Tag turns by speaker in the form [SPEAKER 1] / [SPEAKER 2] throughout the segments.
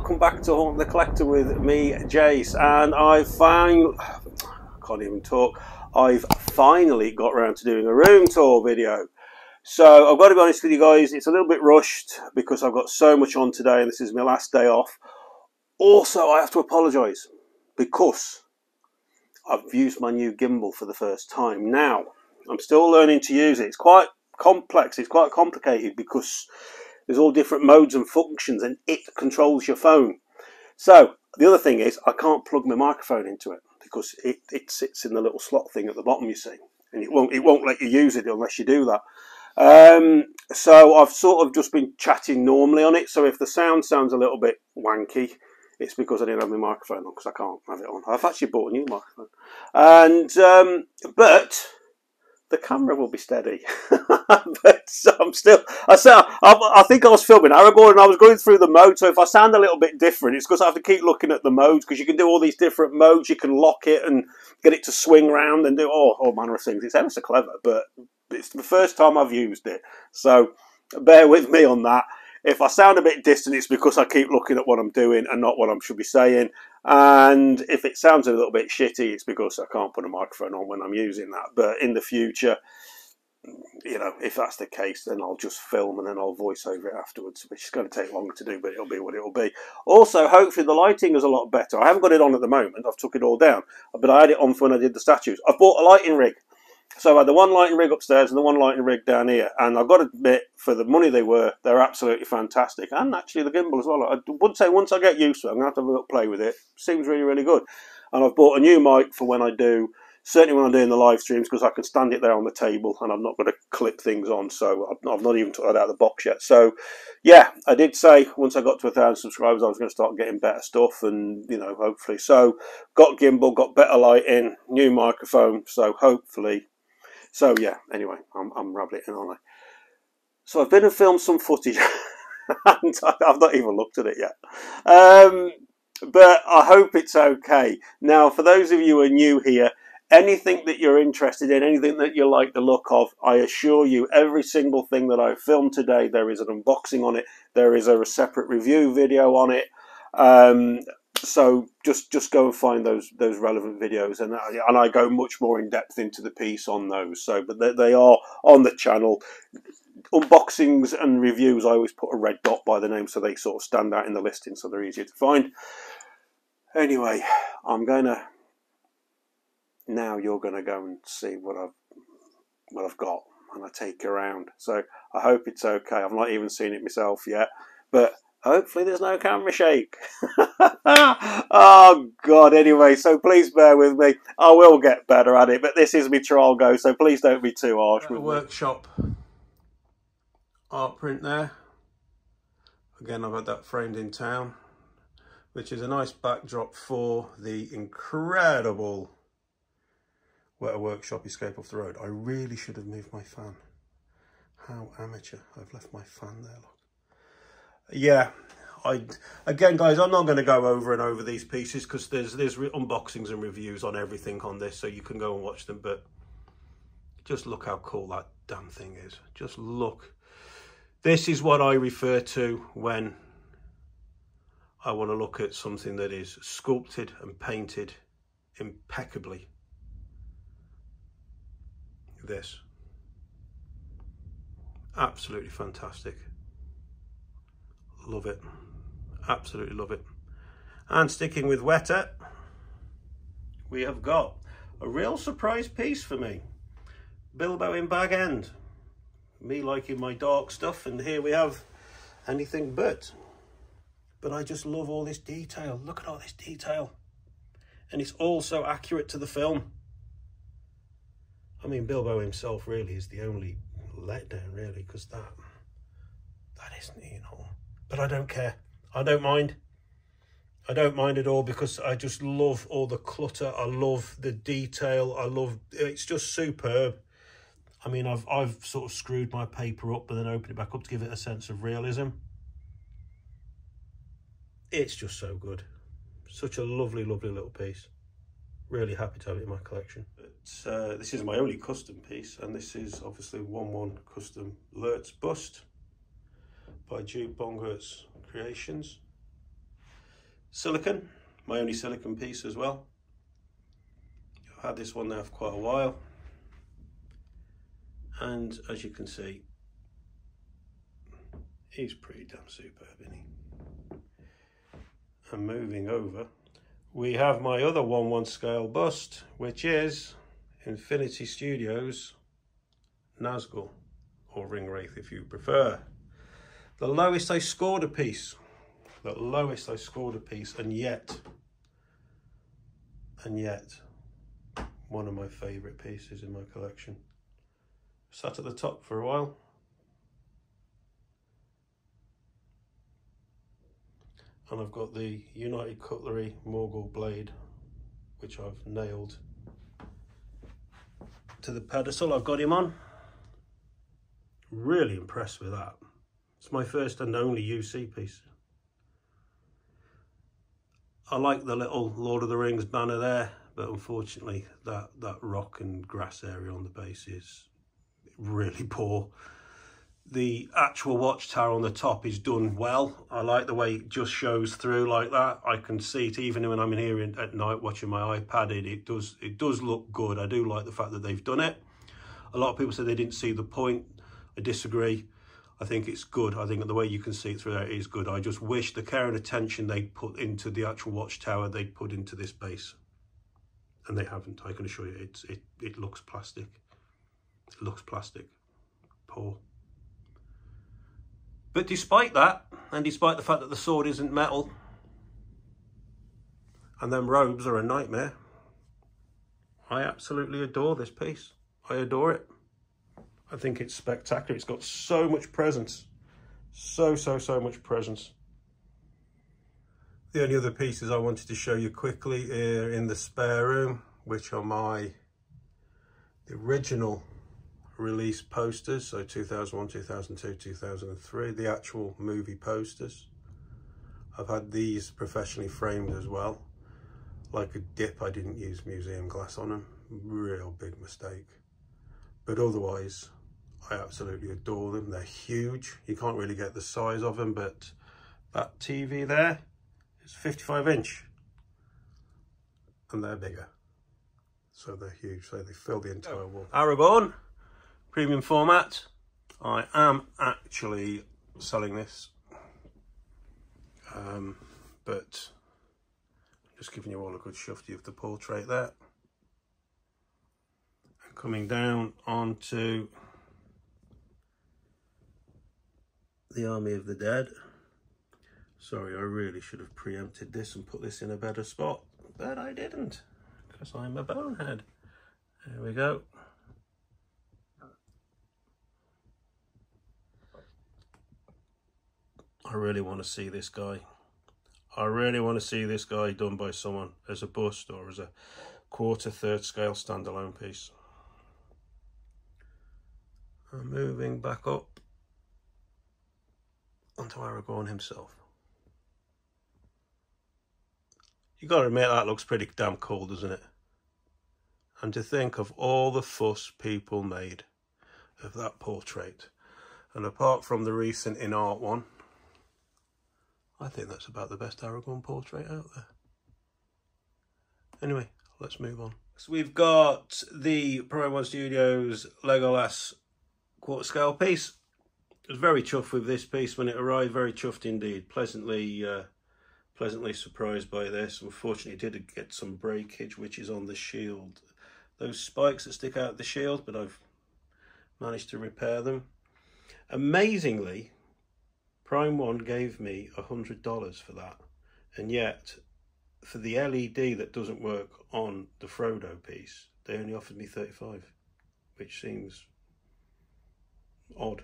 [SPEAKER 1] welcome back to Haunt the Collector with me, Jace, and I can't even talk. I've finally got around to doing a room tour video. So I've got to be honest with you guys, it's a little bit rushed because I've got so much on today and this is my last day off. Also, I have to apologise because I've used my new gimbal for the first time. Now, I'm still learning to use it. It's quite complex, it's quite complicated because there's all different modes and functions and it controls your phone. So the other thing is I can't plug my microphone into it because it sits in the little slot thing at the bottom, you see, and it won't let you use it unless you do that. So I've sort of just been chatting normally on it. So if the sound sounds a little bit wanky, it's because I didn't have my microphone on, because I can't have it on. I've actually bought a new microphone, and but the camera will be steady. But I think I was filming Aragorn and I was going through the modes, so if I sound a little bit different, it's because I have to keep looking at the modes, because you can do all these different modes. You can lock it and get it to swing around and do all manner of things. It's ever so clever, but it's the first time I've used it, so bear with me on that. If I sound a bit distant, it's because I keep looking at what I'm doing and not what I should be saying. And if it sounds a little bit shitty, it's because I can't put a microphone on when I'm using that. But in the future, you know, if that's the case, then I'll just film and then I'll voice over it afterwards, which is going to take longer to do, but it'll be what it'll be. Also, hopefully the lighting is a lot better. I haven't got it on at the moment. I've took it all down, but I had it on for when I did the statues. I've bought a lighting rig. So I had the one lighting rig upstairs and the one lighting rig down here, and I've got to admit, for the money they're absolutely fantastic, and actually the gimbal as well. I would say once I get used to it, I'm going to have to have a little play with it. Seems really, really good. And I've bought a new mic for when I do, certainly when I'm doing the live streams, because I can stand it there on the table and I'm not going to clip things on, so I've not even took that out of the box yet. So yeah, I did say once I got to 1,000 subscribers I was going to start getting better stuff, and you know, hopefully. So got gimbal, got better lighting, new microphone, so hopefully. So yeah, anyway, I'm rambling, aren't I? So I've been and filmed some footage and I've not even looked at it yet. But I hope it's okay. Now, for those of you who are new here, anything that you're interested in, anything that you like the look of, I assure you, every single thing that I've filmed today, there is an unboxing on it. There is a separate review video on it. So just go and find those relevant videos, and I go much more in depth into the piece on those. So, but they are on the channel. Unboxings and reviews, I always put a red dot by the name so they sort of stand out in the listing, so they're easier to find. Anyway, now you're gonna go and see what I've got, and I take you around. So I hope it's okay. I've not even seen it myself yet, but hopefully there's no camera shake. Oh God, anyway, so please bear with me. I will get better at it, but this is my trial go, so please don't be too harsh with me. Workshop art print there. Again, I've had that framed in town, which is a nice backdrop for the incredible Weta Workshop Escape Off the Road. I really should have moved my fan. How amateur. I've left my fan there, look. Yeah, again guys, I'm not going to go over and over these pieces because there's unboxings and reviews on everything on this, so you can go and watch them, but just look how cool that damn thing is. Just look. This is what I refer to when I want to look at something that is sculpted and painted impeccably. This. Absolutely fantastic. Love it. Absolutely love it. And sticking with Weta, we have got a real surprise piece for me. Bilbo in Bag End. Me liking my dark stuff, and here we have anything but. But I just love all this detail. Look at all this detail. And it's all so accurate to the film. I mean, Bilbo himself really is the only letdown, really, because that isn't, you know. But I don't care. I don't mind. I don't mind at all, because I just love all the clutter. I love the detail. It's just superb. I mean, I've sort of screwed my paper up and then opened it back up to give it a sense of realism. It's just so good. Such a lovely, lovely little piece. Really happy to have it in my collection. But, this is my only custom piece, and this is obviously 1/1 custom Lurtz bust by Jude Bongert's Creations. silicone, my only silicone piece as well. I've had this one now for quite a while, and as you can see, he's pretty damn superb, isn't he? And moving over, we have my other 1/1 scale bust, which is Infinity Studios Nazgul, or Ringwraith if you prefer. The lowest I scored a piece. The lowest I scored a piece, and yet, one of my favourite pieces in my collection. Sat at the top for a while. And I've got the United Cutlery Morgul blade, which I've nailed to the pedestal I've got him on. Really impressed with that. It's my first and only UC piece. I like the little Lord of the Rings banner there, but unfortunately that rock and grass area on the base is really poor. The actual watchtower on the top is done well. I like the way it just shows through like that. I can see it even when I'm in here at night watching my iPad. It does look good. I do like the fact that they've done it. A lot of people say they didn't see the point. I disagree. I think it's good. I think the way you can see it through there is good. I just wish the care and attention they put into the actual watchtower they'd put into this base, and they haven't. I can assure you, it looks plastic. It looks plastic. Poor. But despite that, and despite the fact that the sword isn't metal, and them robes are a nightmare, I absolutely adore this piece. I adore it. I think it's spectacular. It's got so much presence. So much presence. The only other pieces I wanted to show you quickly are in the spare room, which are the original release posters, so 2001, 2002, 2003, the actual movie posters. I've had these professionally framed as well. Like a dip, I didn't use museum glass on them. Real big mistake. But otherwise, I absolutely adore them. They're huge. You can't really get the size of them, but that TV there is 55 inch. And they're bigger. So they're huge, so they fill the entire wall. Aragorn. Premium format. I am actually selling this, but just giving you all a good shufty of the portrait there. And coming down onto the Army of the Dead. Sorry, I really should have preempted this and put this in a better spot, but I didn't, because I'm a bonehead. There we go. I really want to see this guy. I really want to see this guy done by someone as a bust or as a third scale standalone piece. I'm moving back up onto Aragorn himself. You got to admit that looks pretty damn cool, doesn't it? And to think of all the fuss people made of that portrait, and apart from the recent in art one, I think that's about the best Aragorn portrait out there. Anyway, let's move on. So we've got the Prime 1 Studios Legolas quarter scale piece. I was very chuffed with this piece when it arrived, very chuffed indeed. Pleasantly surprised by this. Unfortunately, it did get some breakage, which is on the shield. Those spikes that stick out of the shield, but I've managed to repair them. Amazingly, Prime 1 gave me $100 for that, and yet for the LED that doesn't work on the Frodo piece, they only offered me $35, which seems odd,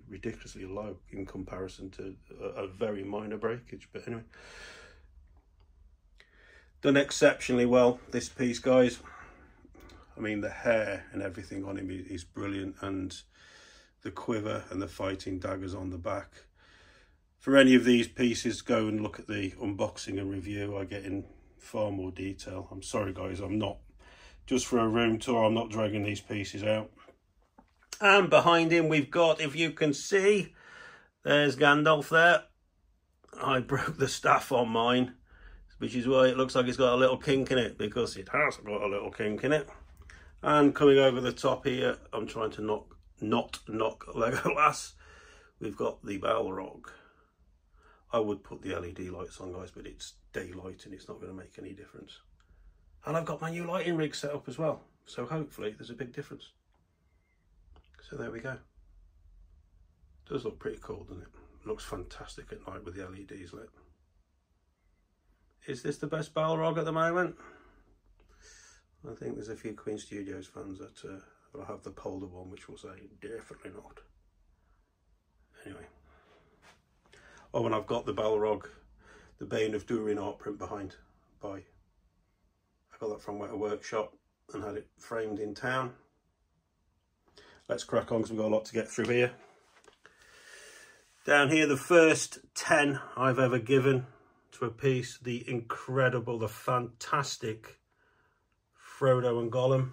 [SPEAKER 1] ridiculously low in comparison to a very minor breakage. But anyway, done exceptionally well, this piece, guys. I mean, the hair and everything on him is brilliant, and the quiver and the fighting daggers on the back. For any of these pieces, go and look at the unboxing and review. I get in far more detail. I'm sorry, guys, I'm not, just for a room tour, I'm not dragging these pieces out. And behind him, we've got, if you can see, there's Gandalf there. I broke the staff on mine. which is why it looks like it's got a little kink in it, because it has got a little kink in it. And coming over the top here, I'm trying to not knock Legolas. We've got the Balrog. I would put the LED lights on, guys, but it's daylight and it's not going to make any difference. And I've got my new lighting rig set up as well, so hopefully there's a big difference. So there we go. Does look pretty cool, doesn't it? Looks fantastic at night with the LEDs lit. Is this the best Balrog at the moment? I think there's a few Queen Studios fans that will have the Polder one, which will say definitely not. Anyway. Oh, and I've got the Balrog, the Bane of Durin art print behind. I got that from a workshop and had it framed in town. Let's crack on because we've got a lot to get through here. Down here, the first 10 I've ever given to a piece. The incredible, the fantastic Frodo and Gollum.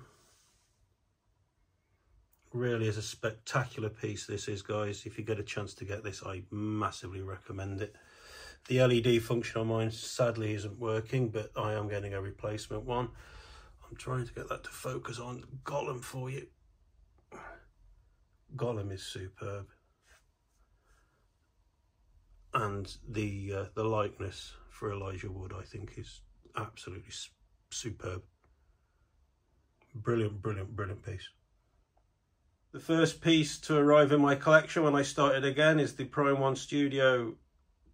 [SPEAKER 1] Really is a spectacular piece this is, guys. If you get a chance to get this, I massively recommend it. The LED function on mine sadly isn't working, but I am getting a replacement one. I'm trying to get that to focus on Gollum for you. Gollum is superb. And the likeness for Elijah Wood, I think, is absolutely superb. Brilliant, brilliant, brilliant piece. The first piece to arrive in my collection when I started again is the Prime 1 Studio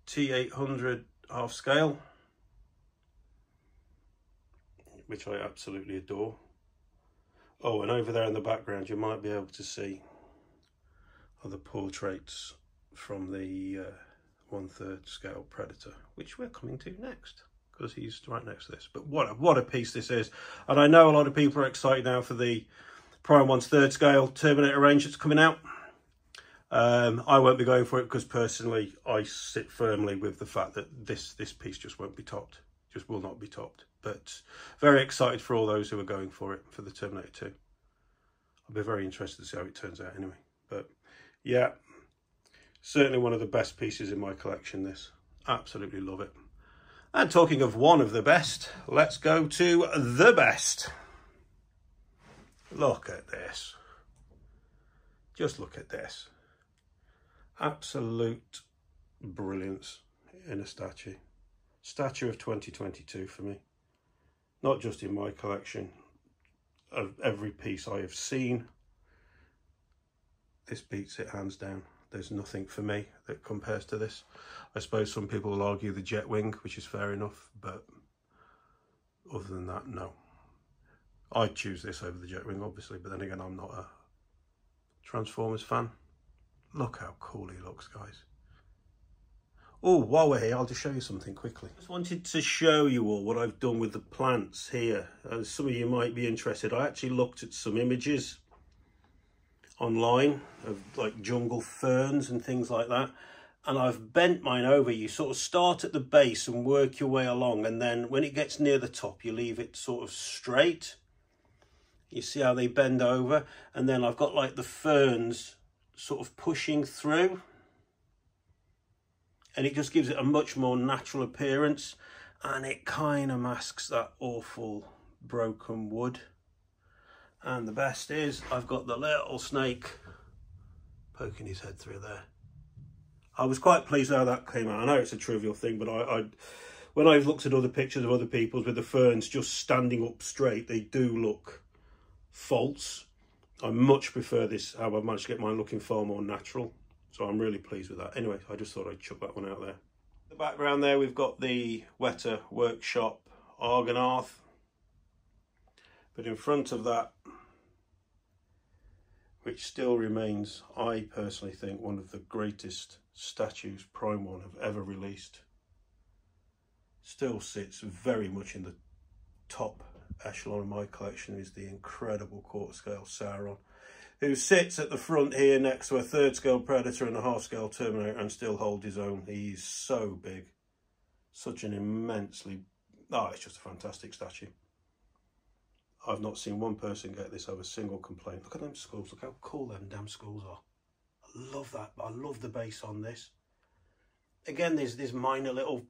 [SPEAKER 1] T800 half scale, which I absolutely adore. Oh, and over there in the background you might be able to see other portraits from the 1/3 scale Predator, which we're coming to next, because he's right next to this. But what a piece this is. And I know a lot of people are excited now for the Prime 1's 3rd scale Terminator range that's coming out. I won't be going for it because personally I sit firmly with the fact that this piece just won't be topped, just will not be topped. But very excited for all those who are going for it for the Terminator 2. I'll be very interested to see how it turns out anyway. But yeah, certainly one of the best pieces in my collection, this. Absolutely love it. And talking of one of the best, let's go to the best. Look at this. Just look at this. Absolute brilliance in a statue. Statue of 2022 for me. Not just in my collection, of every piece I have seen. This beats it hands down. There's nothing for me that compares to this. I suppose some people will argue the Jetwing, which is fair enough, but other than that, no. I'd choose this over the Jetwing, obviously, but then again, I'm not a Transformers fan. Look how cool he looks, guys. Oh, while we're here, I'll just show you something quickly. Just wanted to show you all what I've done with the plants here. Some of you might be interested. I actually looked at some images online of like jungle ferns and things like that, and I've bent mine over. You sort of start at the base and work your way along, and then when it gets near the top, you leave it sort of straight. You see how they bend over, and then I've got like the ferns sort of pushing through, and it just gives it a much more natural appearance, and it kind of masks that awful broken wood. And the best is I've got the little snake poking his head through there. I was quite pleased how that came out. I know it's a trivial thing, but when I've looked at other pictures of other people's with the ferns just standing up straight, they do look false. I much prefer this, how I've managed to get mine looking far more natural. So I'm really pleased with that. Anyway, I just thought I'd chuck that one out there. In the background there, we've got the Weta Workshop Argonath. But in front of that, which still remains, I personally think, one of the greatest statues Prime 1 have ever released. Still sits very much in the top echelon of my collection, is the incredible quarter scale Sauron, who sits at the front here next to a 3rd scale Predator and a half scale Terminator and still holds his own. He's so big. Such an immensely... Oh, it's just a fantastic statue. I've not seen one person get this, have a single complaint. Look at them skulls. Look how cool them damn skulls are. I love that. I love the base on this. Again, there's minor little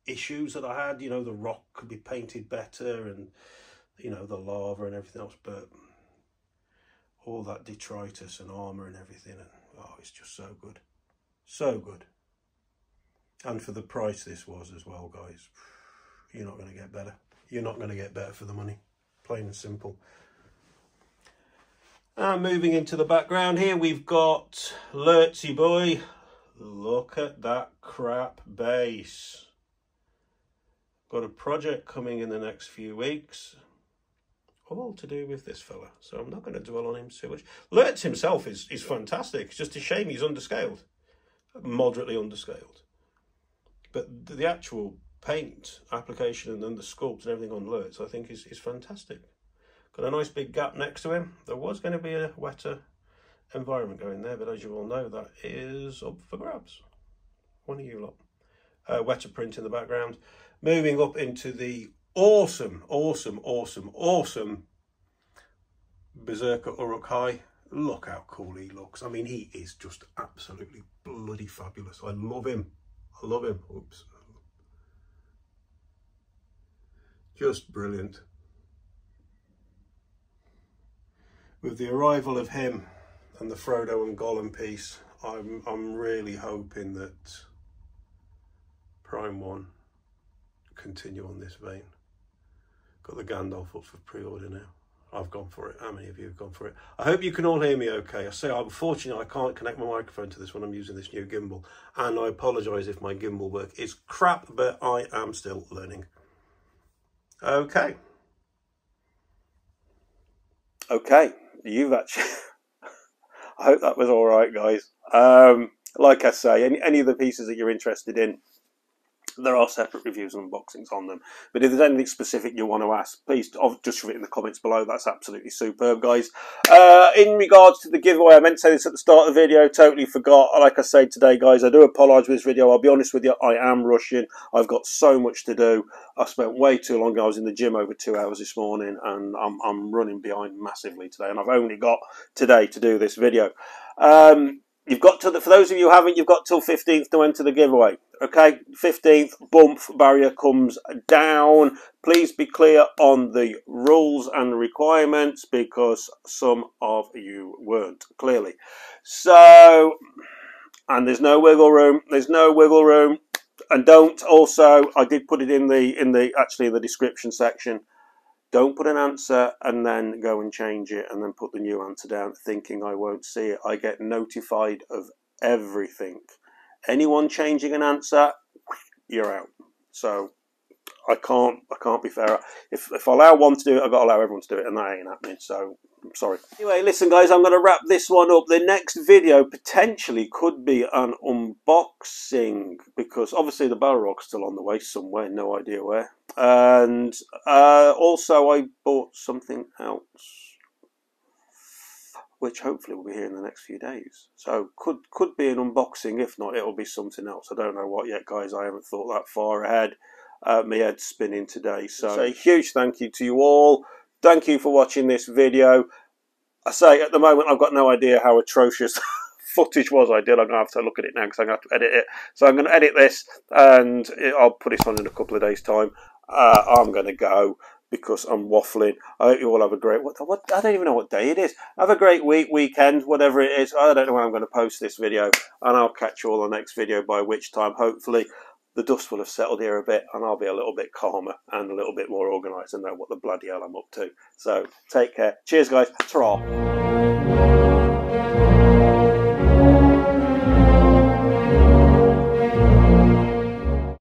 [SPEAKER 1] issues that I had. You know, the rock could be painted better, and you know, the lava and everything else, but all that detritus and armour and everything, and oh, it's just so good. So good. And for the price this was as well, guys, you're not going to get better. You're not going to get better for the money. Plain and simple. And moving into the background here, we've got Lurtsy boy. Look at that crap base. Got a project coming in the next few weeks, all to do with this fella. So I'm not going to dwell on him too much. Lurtz himself is fantastic. It's just a shame he's underscaled. Moderately underscaled. But the actual paint application and then the sculpt and everything on Lurtz, I think is fantastic. Got a nice big gap next to him. There was going to be a wetter environment going there, but as you all know, that is up for grabs. One of you lot. Wetter print in the background. Moving up into the awesome Berserker Uruk-hai. Look how cool he looks. I mean, he is just absolutely bloody fabulous. I love him. I love him. Oops. Just brilliant. With the arrival of him and the Frodo and Gollum piece, I'm really hoping that Prime 1 continue on this vein. Got the Gandalf up for pre-order now. I've gone for it. How many of you have gone for it? I hope you can all hear me okay. I say, unfortunately, I can't connect my microphone to this when I'm using this new gimbal, and I apologise if my gimbal work is crap, but I am still learning. Okay. Okay, you've actually... I hope that was all right, guys. Like I say, any of the pieces that you're interested in, there are separate reviews and unboxings on them. But if there's anything specific you want to ask, please just write in the comments below. That's absolutely superb, guys. In regards to the giveaway, I meant to say this at the start of the video, totally forgot. Like I say today, guys, I do apologise for this video. I'll be honest with you, I am rushing. I've got so much to do. I spent way too long. I was in the gym over 2 hours this morning, and I'm running behind massively today. And I've only got today to do this video. You've got to, for those of you who haven't, you've got till 15th to enter the giveaway. Okay, 15th, bump barrier comes down. Please be clear on the rules and requirements, because some of you weren't, clearly. So, and there's no wiggle room. There's no wiggle room. And don't also, I did put it in the description section. Don't put an answer and then go and change it and then put the new answer down thinking I won't see it. I get notified of everything. Anyone changing an answer, you're out. So I can't be fair. If I allow one to do it, I've got to allow everyone to do it, and that ain't happening. So I'm sorry. Anyway, listen, guys, I'm going to wrap this one up. The next video potentially could be an unboxing, because obviously the Balrog's still on the way somewhere, no idea where. And also I bought something else, which hopefully will be here in the next few days. So could be an unboxing. If not, it'll be something else. I don't know what yet, guys. I haven't thought that far ahead. My head's spinning today. So a huge thank you to you all. Thank you for watching this video. I say at the moment I've got no idea how atrocious footage was I did. I'm going to have to look at it now because I'm going to have to edit it. So I'm going to edit this and I'll put this on in a couple of days' time. I'm going to go because I'm waffling. I hope you all have a great... I don't even know what day it is. Have a great weekend, whatever it is. I don't know when I'm going to post this video. And I'll catch you all on the next video, by which time, hopefully, the dust will have settled here a bit and I'll be a little bit calmer and a little bit more organised and know what the bloody hell I'm up to. So, take care. Cheers, guys. Ta-ra.